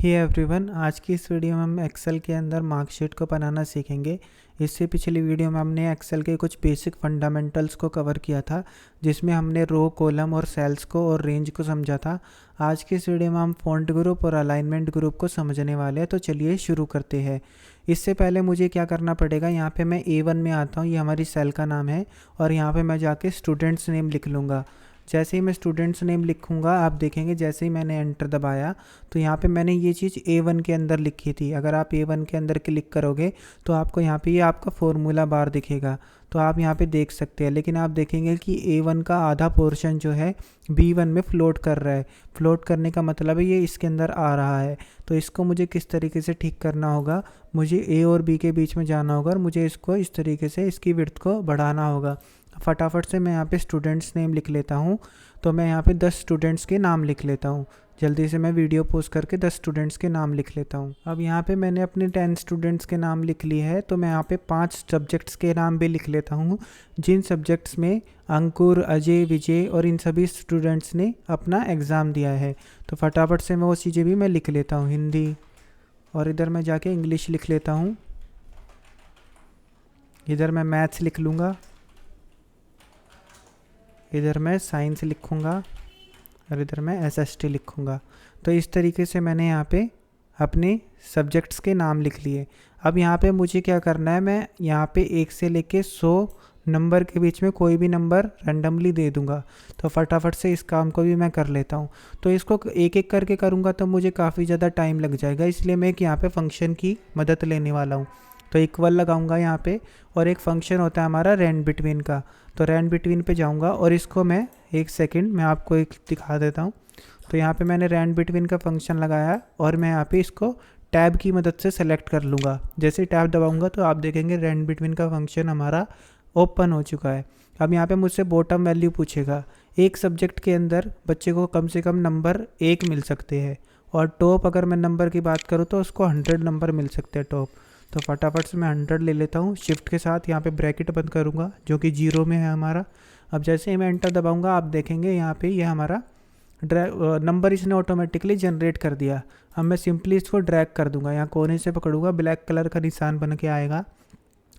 Hey everyone, आज की इस वीडियो में हम एक्सेल के अंदर मार्कशीट को बनाना सीखेंगे। इससे पिछली वीडियो में हमने एक्सेल के कुछ बेसिक फंडामेंटल्स को कवर किया था, जिसमें हमने रो, कॉलम और सेल्स को और रेंज को समझा था। आज की इस वीडियो में हम फॉन्ट ग्रुप और अलाइनमेंट ग्रुप को समझने वाले हैं। तो चलिए शुरू करते हैं। इससे पहले मुझे क्या करना पड़ेगा, यहाँ पे मैं A1 में आता हूँ, ये हमारी सेल का नाम है, और यहाँ पे मैं जाके स्टूडेंट्स नेम लिख लूँगा। जैसे ही मैं स्टूडेंट्स नेम लिखूंगा, आप देखेंगे जैसे ही मैंने एंटर दबाया तो यहाँ पे मैंने ये चीज़ A1 के अंदर लिखी थी। अगर आप A1 के अंदर क्लिक करोगे तो आपको यहाँ पे ये आपका फॉर्मूला बार दिखेगा, तो आप यहाँ पे देख सकते हैं। लेकिन आप देखेंगे कि A1 का आधा पोर्शन जो है B1 में फ्लोट कर रहा है। फ्लोट करने का मतलब है ये इसके अंदर आ रहा है। तो इसको मुझे किस तरीके से ठीक करना होगा, मुझे A और B के बीच में जाना होगा और मुझे इसको इस तरीके से इसकी विड्थ को बढ़ाना होगा। फटाफट से मैं यहाँ पे स्टूडेंट्स नेम लिख लेता हूँ। तो मैं यहाँ पे 10 स्टूडेंट्स के नाम लिख लेता हूँ। जल्दी से मैं वीडियो पॉज करके 10 स्टूडेंट्स के नाम लिख लेता हूँ। अब यहाँ पे मैंने अपने 10 स्टूडेंट्स के नाम लिख लिए है। तो मैं यहाँ पे 5 सब्जेक्ट्स के नाम भी लिख लेता हूँ, जिन सब्जेक्ट्स में अंकुर, अजय, विजय और इन सभी स्टूडेंट्स ने अपना एग्ज़ाम दिया है। तो फटाफट से मैं वो चीज़ें भी मैं लिख लेता हूँ, हिंदी, और इधर मैं जाके इंग्लिश लिख लेता हूँ। इधर मैं मैथ्स लिख लूँगा, इधर मैं साइंस लिखूँगा और इधर मैं SST लिखूँगा। तो इस तरीके से मैंने यहाँ पे अपने सब्जेक्ट्स के नाम लिख लिए। अब यहाँ पे मुझे क्या करना है, मैं यहाँ पे 1 से लेके 100 नंबर के बीच में कोई भी नंबर रैंडमली दे दूँगा। तो फटाफट से इस काम को भी मैं कर लेता हूँ। तो इसको एक एक करके करूँगा तो मुझे काफ़ी ज़्यादा टाइम लग जाएगा, इसलिए मैं एक यहाँ पे फंक्शन की मदद लेने वाला हूँ। तो इक्वल लगाऊंगा यहाँ पे, और एक फंक्शन होता है हमारा रैंड बिटवीन का। तो रैंड बिटवीन पे जाऊंगा और इसको मैं एक सेकंड मैं आपको एक दिखा देता हूँ। तो यहाँ पे मैंने रैंड बिटवीन का फंक्शन लगाया और मैं यहाँ पे इसको टैब की मदद से सेलेक्ट कर लूँगा। जैसे टैब दबाऊंगा तो आप देखेंगे रैंड बिटवीन का फंक्शन हमारा ओपन हो चुका है। अब यहाँ पे मुझसे बॉटम वैल्यू पूछेगा। एक सब्जेक्ट के अंदर बच्चे को कम से कम नंबर 1 मिल सकते हैं, और टॉप अगर मैं नंबर की बात करूँ तो उसको 100 नंबर मिल सकते हैं टॉप। तो फटाफट से मैं 100 ले लेता हूँ। शिफ्ट के साथ यहाँ पे ब्रैकेट बंद करूँगा जो कि 0 में है हमारा। अब जैसे ही मैं एंटर दबाऊँगा आप देखेंगे यहाँ पे ये हमारा नंबर इसने ऑटोमेटिकली जनरेट कर दिया। अब मैं सिंपली इसको ड्रैग कर दूंगा, यहाँ कोने से पकड़ूंगा, ब्लैक कलर का निशान बन के आएगा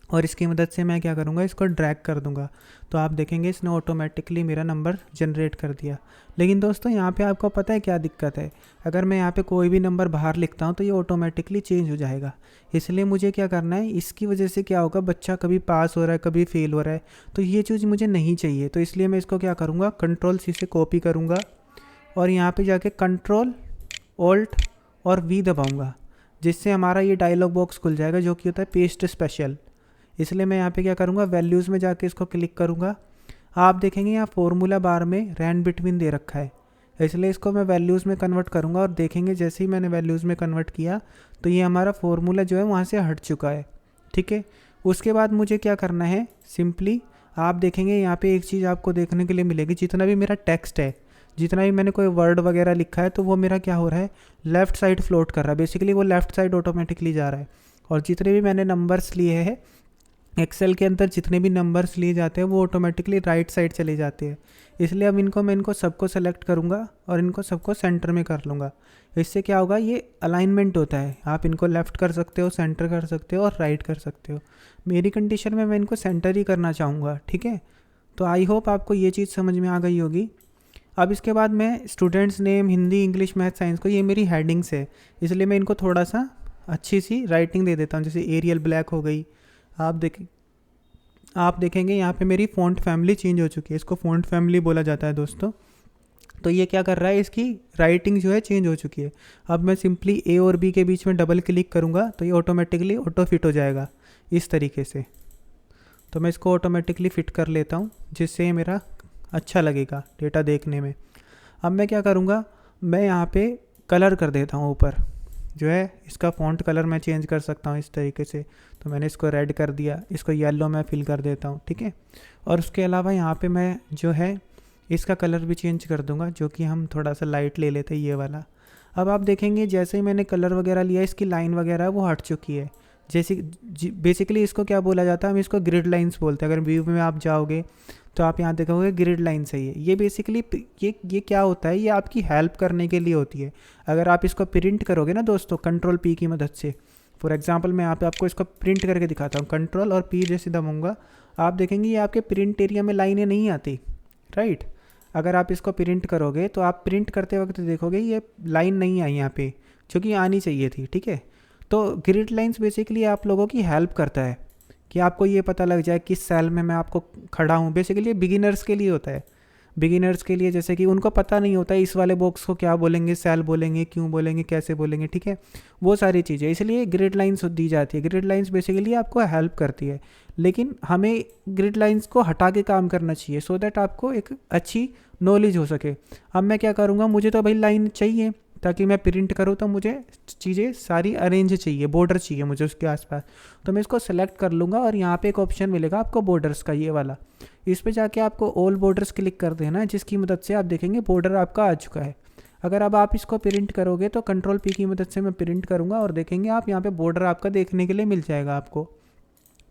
और इसकी मदद से मैं क्या करूँगा, इसको ड्रैग कर दूंगा। तो आप देखेंगे इसने ऑटोमेटिकली मेरा नंबर जनरेट कर दिया। लेकिन दोस्तों यहाँ पे आपको पता है क्या दिक्कत है, अगर मैं यहाँ पे कोई भी नंबर बाहर लिखता हूँ तो ये ऑटोमेटिकली चेंज हो जाएगा। इसलिए मुझे क्या करना है, इसकी वजह से क्या होगा, बच्चा कभी पास हो रहा है कभी फेल हो रहा है, तो ये चीज़ मुझे नहीं चाहिए। तो इसलिए मैं इसको क्या करूँगा, Ctrl+C से कॉपी करूँगा और यहाँ पे जाके Ctrl+Alt और V दबाऊँगा, जिससे हमारा ये डायलॉग बॉक्स खुल जाएगा जो कि होता है पेस्ट स्पेशल। इसलिए मैं यहाँ पे क्या करूँगा, वैल्यूज़ में जाके इसको क्लिक करूँगा। आप देखेंगे यहाँ फॉर्मूला बार में रैंड बिटवीन दे रखा है, इसलिए इसको मैं वैल्यूज़ में कन्वर्ट करूँगा। और देखेंगे जैसे ही मैंने वैल्यूज़ में कन्वर्ट किया तो ये हमारा फॉर्मूला जो है वहाँ से हट चुका है। ठीक है, उसके बाद मुझे क्या करना है, सिंपली आप देखेंगे यहाँ पे एक चीज़ आपको देखने के लिए मिलेगी, जितना भी मेरा टेक्स्ट है, जितना भी मैंने कोई वर्ड वगैरह लिखा है, तो वो मेरा क्या हो रहा है, लेफ़्ट साइड फ्लोट कर रहा है। बेसिकली वो लेफ़्ट साइड ऑटोमेटिकली जा रहा है। और जितने भी मैंने नंबर्स लिए हैं एक्सेल के अंदर, जितने भी नंबर्स लिए जाते हैं वो ऑटोमेटिकली राइट साइड चले जाते हैं। इसलिए अब मैं इनको सबको सेलेक्ट करूँगा और इनको सबको सेंटर में कर लूँगा। इससे क्या होगा, ये अलाइनमेंट होता है, आप इनको लेफ़्ट कर सकते हो, सेंटर कर सकते हो और राइट कर सकते हो। मेरी कंडीशन में मैं इनको सेंटर ही करना चाहूँगा। ठीक है, तो आई होप आपको ये चीज़ समझ में आ गई होगी। अब इसके बाद मैं students name, Hindi, English, math, science को, ये मेरी हेडिंग्स है, इसलिए मैं इनको थोड़ा सा अच्छी सी राइटिंग दे देता हूँ, जैसे एरियल ब्लैक हो गई। आप देखेंगे यहाँ पे मेरी फ़ॉन्ट फैमिली चेंज हो चुकी है, इसको फ़ॉन्ट फैमिली बोला जाता है दोस्तों। तो ये क्या कर रहा है, इसकी राइटिंग जो है चेंज हो चुकी है। अब मैं सिंपली A और B के बीच में डबल क्लिक करूँगा तो ये ऑटोमेटिकली ऑटो फिट हो जाएगा इस तरीके से। तो मैं इसको ऑटोमेटिकली फ़िट कर लेता हूँ, जिससे मेरा अच्छा लगेगा डेटा देखने में। अब मैं क्या करूँगा, मैं यहाँ पे कलर कर देता हूँ, ऊपर जो है इसका फ़ॉन्ट कलर मैं चेंज कर सकता हूँ इस तरीके से। तो मैंने इसको रेड कर दिया, इसको येलो में फिल कर देता हूँ। ठीक है, और उसके अलावा यहाँ पे मैं जो है इसका कलर भी चेंज कर दूँगा, जो कि हम थोड़ा सा लाइट ले लेते हैं, ये वाला। अब आप देखेंगे जैसे ही मैंने कलर वगैरह लिया, इसकी लाइन वगैरह वो हट चुकी है। जैसे बेसिकली इसको क्या बोला जाता है, हम इसको ग्रिड लाइंस बोलते हैं। अगर व्यू में आप जाओगे तो आप यहाँ देखोगे ग्रिड लाइन सही है। ये बेसिकली ये क्या होता है, ये आपकी हेल्प करने के लिए होती है। अगर आप इसको प्रिंट करोगे ना दोस्तों कंट्रोल पी की मदद से, फॉर एग्जांपल मैं यहाँ पे आपको इसको प्रिंट करके दिखाता हूँ, कंट्रोल और पी जैसे दबाऊंगा, आप देखेंगे ये आपके प्रिंट एरिया में लाइनें नहीं आती, राइट। अगर आप इसको प्रिंट करोगे तो आप प्रिंट करते वक्त देखोगे ये लाइन नहीं आई यहाँ पे, जो कि आनी चाहिए थी, ठीक है। तो ग्रिड लाइंस बेसिकली आप लोगों की हेल्प करता है कि आपको ये पता लग जाए किस सेल में मैं आपको खड़ा हूँ। बेसिकली बिगिनर्स के लिए होता है, बिगिनर्स के लिए, जैसे कि उनको पता नहीं होता है इस वाले बॉक्स को क्या बोलेंगे, सेल बोलेंगे, क्यों बोलेंगे, कैसे बोलेंगे, ठीक है, वो सारी चीज़ें, इसलिए ग्रिड लाइंस दी जाती है। ग्रिड लाइंस बेसिकली आपको हेल्प करती है, लेकिन हमें ग्रिड लाइंस को हटा के काम करना चाहिए सो दैट आपको एक अच्छी नॉलेज हो सके। अब मैं क्या करूँगा, मुझे तो भाई लाइन चाहिए ताकि मैं प्रिंट करूँ, तो मुझे चीज़ें सारी अरेंज चाहिए, बॉर्डर चाहिए मुझे उसके आसपास। तो मैं इसको सेलेक्ट कर लूँगा और यहाँ पे एक ऑप्शन मिलेगा आपको बॉर्डर्स का, ये वाला। इस पे जाके आपको ऑल बॉर्डर्स क्लिक कर देना है, जिसकी मदद से आप देखेंगे बॉर्डर आपका आ चुका है। अगर अब आप इसको प्रिंट करोगे तो कंट्रोल पी की मदद से मैं प्रिंट करूँगा और देखेंगे आप यहाँ पे बॉर्डर आपका देखने के लिए मिल जाएगा आपको।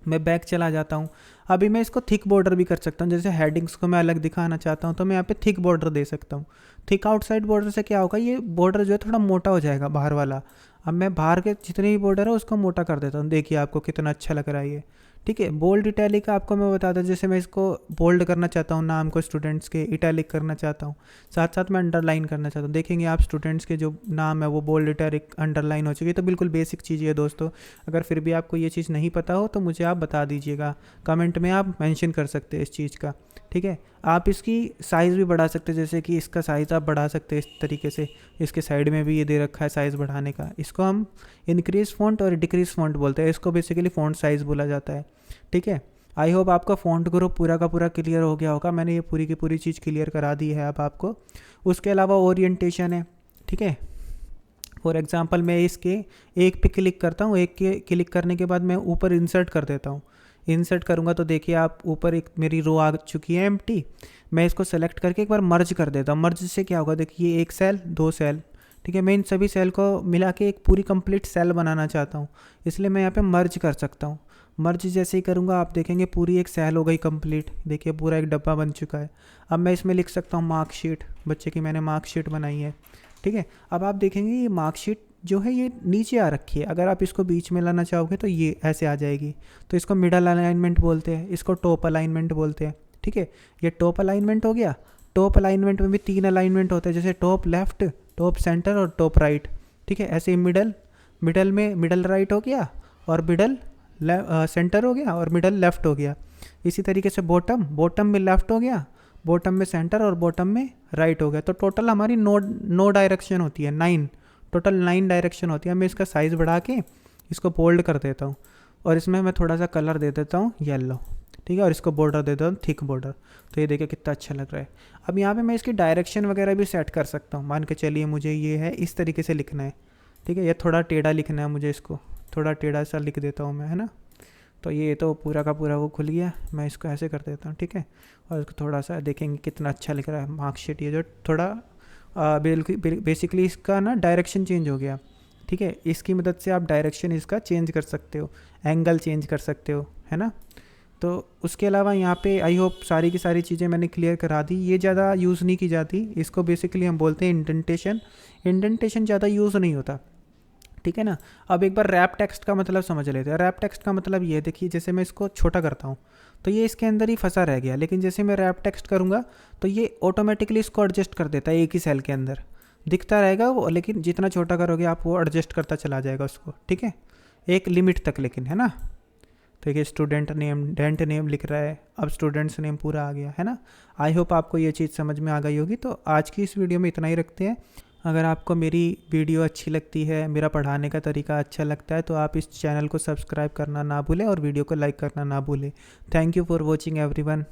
मैं बैक चला जाता हूँ। अभी मैं इसको थिक बॉर्डर भी कर सकता हूँ, जैसे हेडिंग्स को मैं अलग दिखाना चाहता हूँ तो मैं यहाँ पे थिक बॉर्डर दे सकता हूँ। थिक आउटसाइड बॉर्डर से क्या होगा, ये बॉर्डर जो है थोड़ा मोटा हो जाएगा बाहर वाला। अब मैं बाहर के जितने भी बॉर्डर है उसको मोटा कर देता हूँ, देखिए आपको कितना अच्छा लग रहा है ये, ठीक है। बोल्ड इटैलिक आपको मैं बताता हूँ, जैसे मैं इसको बोल्ड करना चाहता हूँ नाम को स्टूडेंट्स के, इटैलिक करना चाहता हूँ, साथ साथ मैं अंडरलाइन करना चाहता हूँ। देखेंगे आप स्टूडेंट्स के जो नाम है वो बोल्ड इटैलिक अंडरलाइन हो चुकी है। तो बिल्कुल बेसिक चीज़ है दोस्तों, अगर फिर भी आपको ये चीज़ नहीं पता हो तो मुझे आप बता दीजिएगा, कमेंट में आप मेंशन कर सकते हैं इस चीज़ का, ठीक है। आप इसकी साइज़ भी बढ़ा सकते हैं, जैसे कि इसका साइज़ आप बढ़ा सकते हैं इस तरीके से, इसके साइड में भी ये दे रखा है साइज़ बढ़ाने का। इसको हम इंक्रीज़ फ़ॉन्ट और डिक्रीज़ फ़ॉन्ट बोलते हैं, इसको बेसिकली फ़ॉन्ट साइज़ बोला जाता है, ठीक है। आई होप आपका फ़ॉन्ट ग्रुप पूरा का पूरा क्लियर हो गया होगा, मैंने ये पूरी की पूरी चीज़ क्लियर करा दी है अब आपको। उसके अलावा ओरिएंटेशन है, ठीक है। फॉर एग्जांपल मैं इसके एक पे क्लिक करता हूँ, एक के क्लिक करने के बाद मैं ऊपर इंसर्ट कर देता हूँ। इंसर्ट करूँगा तो देखिए आप ऊपर एक मेरी रो आ चुकी है एम्प्टी। मैं इसको सेलेक्ट करके एक बार मर्ज कर देता हूँ। मर्ज से क्या होगा, देखिए एक सेल, दो सेल, ठीक है। मैं इन सभी सेल को मिला के एक पूरी कंप्लीट सेल बनाना चाहता हूँ, इसलिए मैं यहाँ पे मर्ज कर सकता हूँ। मर्ज जैसे ही करूँगा आप देखेंगे पूरी एक सेल हो गई कंप्लीट, देखिए पूरा एक डब्बा बन चुका है। अब मैं इसमें लिख सकता हूँ मार्कशीट, बच्चे की मैंने मार्कशीट बनाई है, ठीक है। अब आप देखेंगे ये मार्कशीट जो है ये नीचे आ रखी है, अगर आप इसको बीच में लाना चाहोगे तो ये ऐसे आ जाएगी। तो इसको मिडल अलाइनमेंट बोलते हैं, इसको टॉप अलाइनमेंट बोलते हैं, ठीक है। ये टॉप अलाइनमेंट हो गया। टॉप अलाइनमेंट में भी 3 अलाइनमेंट होते हैं, जैसे टॉप लेफ्ट, टॉप सेंटर और टॉप राइट, ठीक है। ऐसे ही मिडल में मिडल राइट हो गया और मिडल सेंटर हो गया और मिडल लेफ्ट हो गया। इसी तरीके से बॉटम में लेफ्ट हो गया, बॉटम में सेंटर और बॉटम में राइट हो गया। तो टोटल हमारी 9 डायरेक्शन होती है, 9 टोटल 9 डायरेक्शन होती है। मैं इसका साइज़ बढ़ा के इसको बोल्ड कर देता हूँ और इसमें मैं थोड़ा सा कलर दे देता हूँ येलो, ठीक है। और इसको बॉर्डर दे देता हूँ थिक बॉर्डर। तो ये देखिए कितना अच्छा लग रहा है। अब यहाँ पे मैं इसकी डायरेक्शन वगैरह भी सेट कर सकता हूँ। मान के चलिए मुझे ये है इस तरीके से लिखना है, ठीक है। ये थोड़ा टेढ़ा लिखना है मुझे, इसको थोड़ा टेढ़ा सा लिख देता हूँ मैं, है ना। तो ये तो पूरा का पूरा वो खुल गया, मैं इसको ऐसे कर देता हूँ, ठीक है। और इसको थोड़ा सा देखेंगे कितना अच्छा लिख रहा है मार्कशीट। ये जो थोड़ा बेसिकली इसका ना डायरेक्शन चेंज हो गया, ठीक है। इसकी मदद से आप डायरेक्शन इसका चेंज कर सकते हो, एंगल चेंज कर सकते हो, है ना। तो उसके अलावा यहाँ पे आई होप सारी की सारी चीज़ें मैंने क्लियर करा दी। ये ज़्यादा यूज़ नहीं की जाती, इसको बेसिकली हम बोलते हैं इंडेंटेशन। इंडेंटेशन ज़्यादा यूज़ नहीं होता, ठीक है ना। अब एक बार रैप टेक्स्ट का मतलब समझ लेते हैं। रैप टेक्स्ट का मतलब ये देखिए, जैसे मैं इसको छोटा करता हूँ तो ये इसके अंदर ही फंसा रह गया, लेकिन जैसे मैं रैप टेक्स्ट करूँगा तो ये ऑटोमेटिकली इसको एडजस्ट कर देता है, एक ही सेल के अंदर दिखता रहेगा वो, लेकिन जितना छोटा करोगे आप वो एडजस्ट करता चला जाएगा उसको, ठीक है, एक लिमिट तक, लेकिन, है ना। तो ये स्टूडेंट नेम, डेंट नेम लिख रहा है, अब स्टूडेंट्स नेम पूरा आ गया, है ना। आई होप आपको ये चीज़ समझ में आ गई होगी। तो आज की इस वीडियो में इतना ही रखते हैं। अगर आपको मेरी वीडियो अच्छी लगती है, मेरा पढ़ाने का तरीका अच्छा लगता है, तो आप इस चैनल को सब्सक्राइब करना ना भूलें और वीडियो को लाइक करना ना भूलें। Thank you for watching everyone.